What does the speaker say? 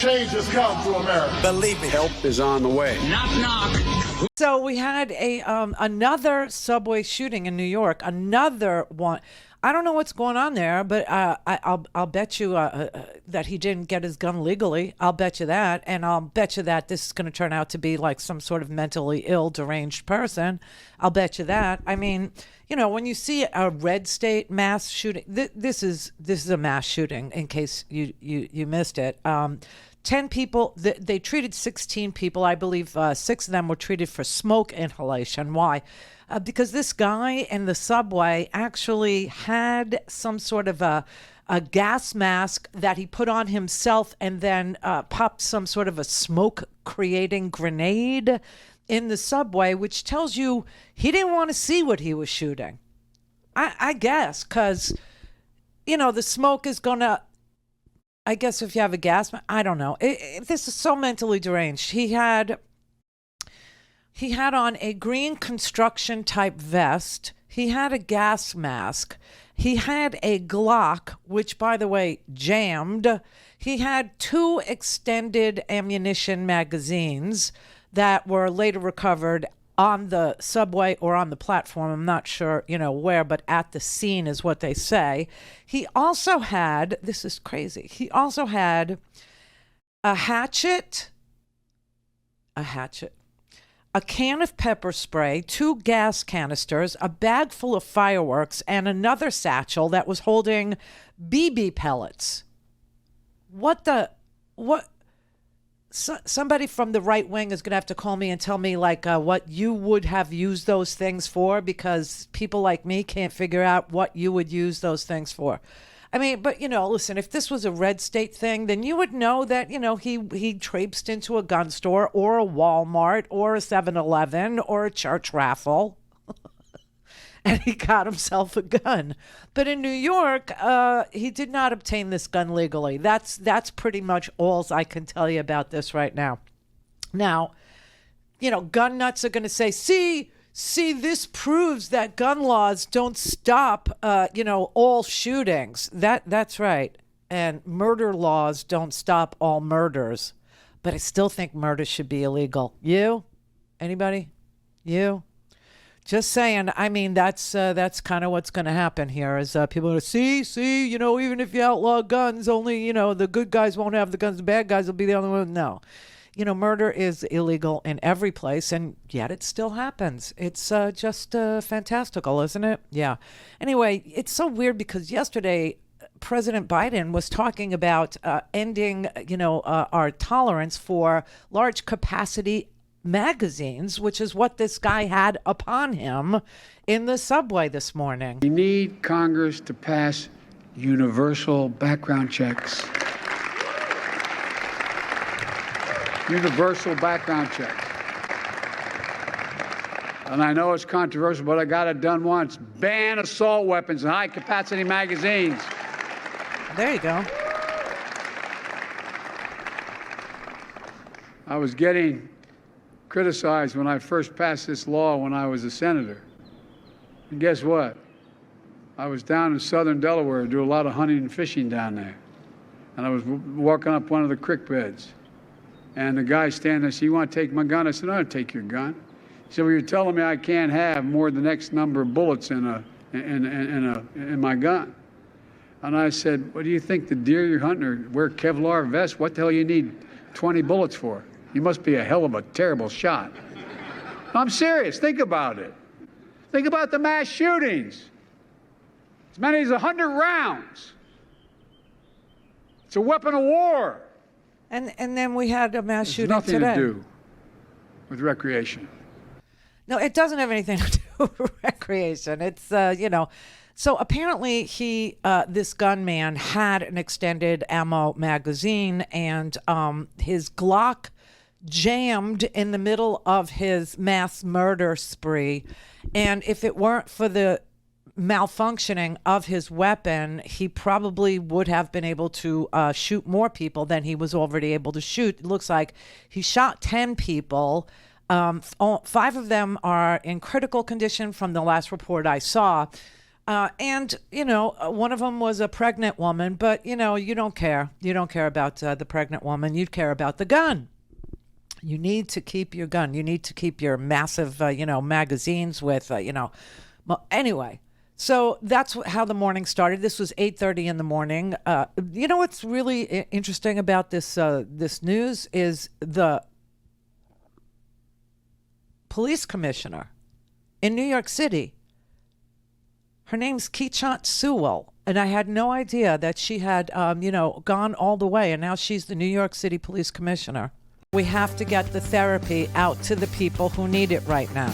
Change has come to America. Believe me. Help is on the way. Knock, knock. So we had another subway shooting in New York. Another one. I don't know what's going on there, but I'll bet you that he didn't get his gun legally. I'll bet you that, and I'll bet you that this is going to turn out to be like some sort of mentally ill, deranged person. I'll bet you that. I mean, you know, when you see a red state mass shooting, this is a mass shooting. In case you missed it. 10 people, they treated 16 people. I believe 6 of them were treated for smoke inhalation. Why? Because this guy in the subway actually had some sort of a gas mask that he put on himself and then popped some sort of a smoke-creating grenade in the subway, which tells you he didn't want to see what he was shooting. I guess, because, you know, the smoke is going to... I guess if you have a gas mask, I don't know. This is so mentally deranged. He had on a green construction type vest. He had a gas mask. He had a Glock, which, by the way, jammed. He had 2 extended ammunition magazines that were later recovered on the subway or on the platform. I'm not sure, you know, where, but at the scene is what they say. He also had, this is crazy, he also had a hatchet, a can of pepper spray, 2 gas canisters, a bag full of fireworks, and another satchel that was holding BB pellets. What? Somebody from the right wing is going to have to call me and tell me like what you would have used those things for, because people like me can't figure out what you would use those things for. I mean, but, you know, listen, if this was a red state thing, then you would know that, you know, he traipsed into a gun store or a Walmart or a 7-Eleven or a church raffle. And he got himself a gun. But in New York, he did not obtain this gun legally. That's pretty much all I can tell you about this right now. Now, you know, gun nuts are going to say, see, this proves that gun laws don't stop, you know, all shootings. That's right. And murder laws don't stop all murders. But I still think murder should be illegal. You? Anybody? You? Just saying. I mean, that's kind of what's going to happen here is people are going to see, you know, even if you outlaw guns, only, you know, the good guys won't have the guns. The bad guys will be the only one. No, you know, murder is illegal in every place, and yet it still happens. It's just fantastical, isn't it? Yeah. Anyway, it's so weird because yesterday President Biden was talking about ending, you know, our tolerance for large capacity magazines, which is what this guy had upon him in the subway this morning. We need Congress to pass universal background checks. Universal background checks. And I know it's controversial, but I got it done once. Ban assault weapons and high-capacity magazines. There you go. I was getting criticized when I first passed this law when I was a senator. And guess what? I was down in southern Delaware, do a lot of hunting and fishing down there. And I was walking up one of the creek beds. And the guy standing there said, "You want to take my gun?" I said, "I don't take your gun." He said, "Well, you're telling me I can't have more than the next number of bullets in my gun." And I said, "What do you think, the deer you're hunting or wear Kevlar vests? What the hell you need 20 bullets for? You must be a hell of a terrible shot." I'm serious. Think about it. Think about the mass shootings. As many as 100 rounds. It's a weapon of war. And then we had a mass shooting nothing today. to do with recreation. No, it doesn't have anything to do with recreation. It's, you know, so apparently this gunman had an extended ammo magazine, and his Glock jammed in the middle of his mass murder spree. And if it weren't for the malfunctioning of his weapon, he probably would have been able to shoot more people than he was already able to shoot. It looks like he shot 10 people. 5 of them are in critical condition from the last report I saw. And, one of them was a pregnant woman, but, you don't care. You don't care about the pregnant woman. You care about the gun. You need to keep your gun. You need to keep your massive, magazines with, Anyway, so that's how the morning started. This was 8:30 in the morning. What's really interesting about this news is the police commissioner in New York City. Her name's Keechant Sewell, and I had no idea that she had, gone all the way, and now she's the New York City police commissioner. We have to get the therapy out to the people who need it right now.